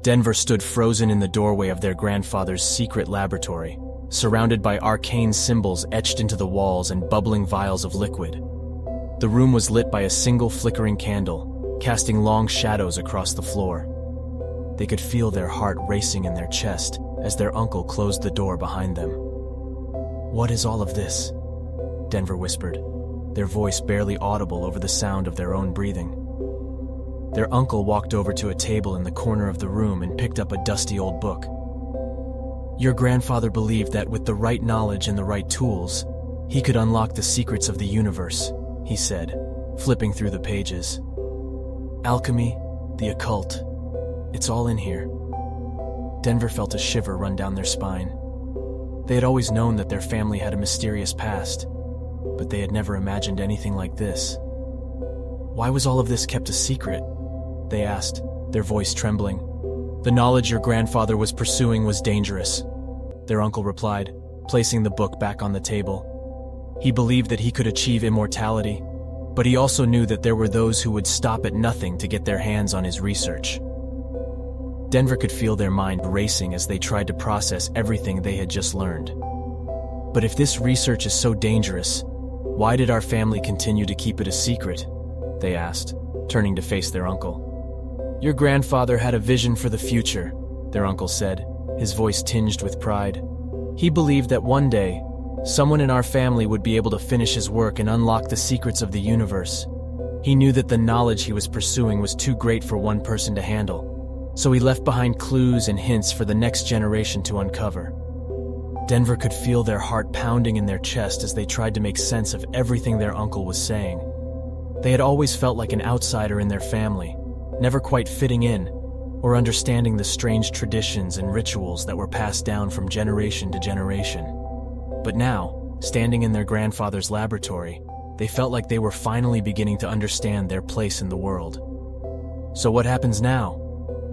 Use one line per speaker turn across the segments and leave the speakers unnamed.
Denver stood frozen in the doorway of their grandfather's secret laboratory, surrounded by arcane symbols etched into the walls and bubbling vials of liquid. The room was lit by a single flickering candle, casting long shadows across the floor. They could feel their heart racing in their chest as their uncle closed the door behind them. "What is all of this?" Denver whispered, their voice barely audible over the sound of their own breathing. Their uncle walked over to a table in the corner of the room and picked up a dusty old book. "Your grandfather believed that with the right knowledge and the right tools, he could unlock the secrets of the universe," he said, flipping through the pages. "Alchemy, the occult, it's all in here." Denver felt a shiver run down their spine. They had always known that their family had a mysterious past, but they had never imagined anything like this. "Why was all of this kept a secret?" they asked, their voice trembling. "The knowledge your grandfather was pursuing was dangerous," their uncle replied, placing the book back on the table. "He believed that he could achieve immortality, but he also knew that there were those who would stop at nothing to get their hands on his research." Denver could feel their mind racing as they tried to process everything they had just learned. "But if this research is so dangerous, why did our family continue to keep it a secret?" they asked, turning to face their uncle. "Your grandfather had a vision for the future," their uncle said, his voice tinged with pride. "He believed that one day, someone in our family would be able to finish his work and unlock the secrets of the universe. He knew that the knowledge he was pursuing was too great for one person to handle, so he left behind clues and hints for the next generation to uncover." Denver could feel their heart pounding in their chest as they tried to make sense of everything their uncle was saying. They had always felt like an outsider in their family, never quite fitting in or understanding the strange traditions and rituals that were passed down from generation to generation. But now, standing in their grandfather's laboratory, they felt like they were finally beginning to understand their place in the world. "So what happens now?"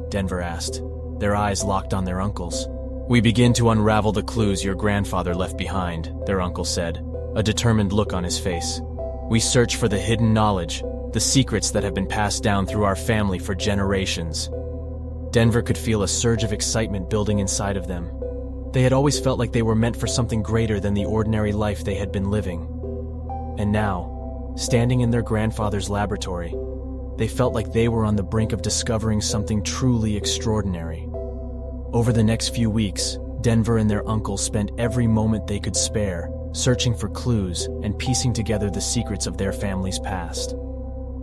Denver asked, their eyes locked on their uncle's. "We begin to unravel the clues your grandfather left behind," their uncle said, a determined look on his face. "We search for the hidden knowledge, the secrets that have been passed down through our family for generations." Denver could feel a surge of excitement building inside of them. They had always felt like they were meant for something greater than the ordinary life they had been living. And now, standing in their grandfather's laboratory, they felt like they were on the brink of discovering something truly extraordinary. Over the next few weeks, Denver and their uncle spent every moment they could spare, searching for clues and piecing together the secrets of their family's past.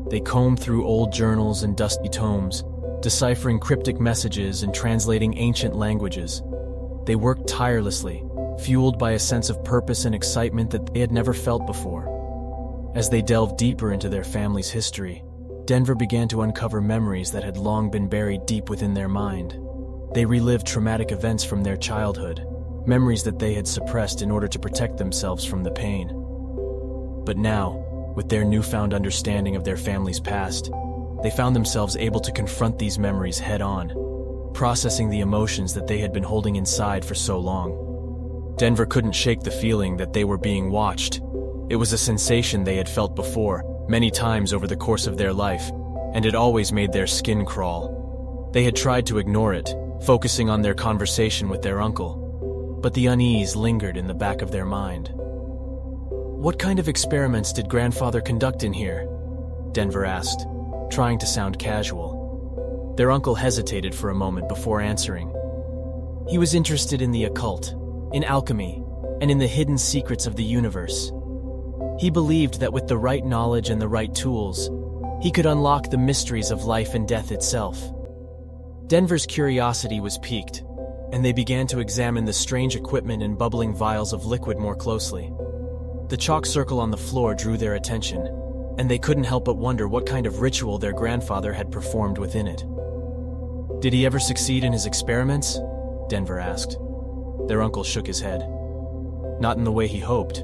They combed through old journals and dusty tomes, deciphering cryptic messages and translating ancient languages. They worked tirelessly, fueled by a sense of purpose and excitement that they had never felt before. As they delved deeper into their family's history, Denver began to uncover memories that had long been buried deep within their mind. They relived traumatic events from their childhood, memories that they had suppressed in order to protect themselves from the pain. But now, with their newfound understanding of their family's past, they found themselves able to confront these memories head-on, processing the emotions that they had been holding inside for so long. Denver couldn't shake the feeling that they were being watched. It was a sensation they had felt before, many times over the course of their life, and it always made their skin crawl. They had tried to ignore it, focusing on their conversation with their uncle, but the unease lingered in the back of their mind. "What kind of experiments did grandfather conduct in here?" Denver asked, trying to sound casual. Their uncle hesitated for a moment before answering. "He was interested in the occult, in alchemy, and in the hidden secrets of the universe. He believed that with the right knowledge and the right tools, he could unlock the mysteries of life and death itself." Denver's curiosity was piqued, and they began to examine the strange equipment and bubbling vials of liquid more closely. The chalk circle on the floor drew their attention, and they couldn't help but wonder what kind of ritual their grandfather had performed within it. "Did he ever succeed in his experiments?" Denver asked. Their uncle shook his head. "Not in the way he hoped.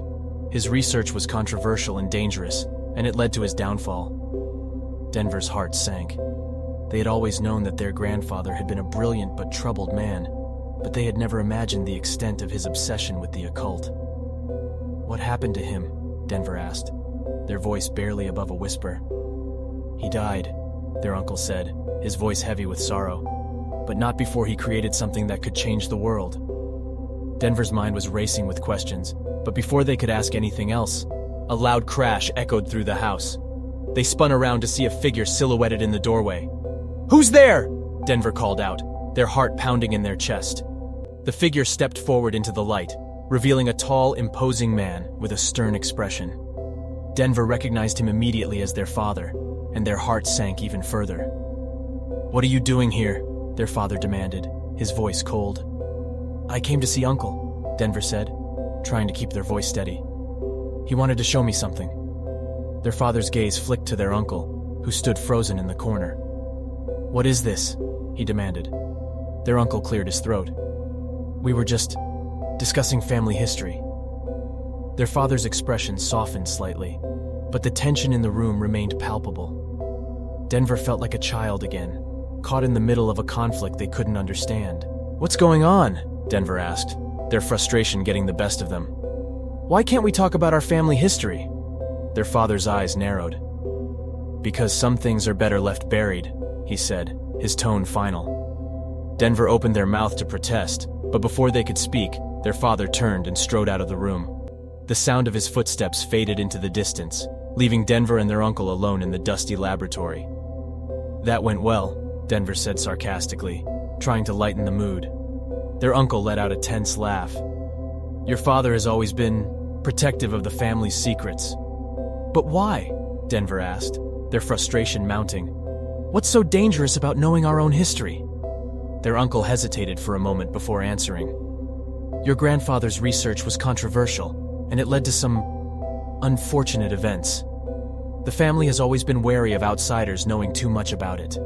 His research was controversial and dangerous, and it led to his downfall." Denver's heart sank. They had always known that their grandfather had been a brilliant but troubled man, but they had never imagined the extent of his obsession with the occult. "What happened to him?" Denver asked, their voice barely above a whisper. "He died," their uncle said, his voice heavy with sorrow. but not before he created something that could change the world. Denver's mind was racing with questions, but before they could ask anything else, a loud crash echoed through the house. They spun around to see a figure silhouetted in the doorway. "Who's there?" Denver called out, their heart pounding in their chest. The figure stepped forward into the light, revealing a tall, imposing man with a stern expression. Denver recognized him immediately as their father, and their hearts sank even further. "What are you doing here?" their father demanded, his voice cold. "I came to see Uncle," Denver said, trying to keep their voice steady. "He wanted to show me something." Their father's gaze flicked to their uncle, who stood frozen in the corner. "What is this?" he demanded. Their uncle cleared his throat. "We were just discussing family history." Their father's expression softened slightly, but the tension in the room remained palpable. Denver felt like a child again, caught in the middle of a conflict they couldn't understand. "What's going on?" Denver asked, their frustration getting the best of them. "Why can't we talk about our family history?" Their father's eyes narrowed. "Because some things are better left buried," he said, his tone final. Denver opened their mouth to protest, but before they could speak, their father turned and strode out of the room. The sound of his footsteps faded into the distance, leaving Denver and their uncle alone in the dusty laboratory. "That went well," Denver said sarcastically, trying to lighten the mood. Their uncle let out a tense laugh. "Your father has always been protective of the family's secrets." "But why?" Denver asked, their frustration mounting. "What's so dangerous about knowing our own history?" Their uncle hesitated for a moment before answering. "Your grandfather's research was controversial, and it led to some unfortunate events. The family has always been wary of outsiders knowing too much about it."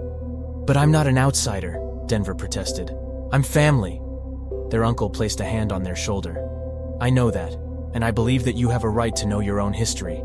"But I'm not an outsider," Denver protested. "I'm family." Their uncle placed a hand on their shoulder. "I know that, and I believe that you have a right to know your own history.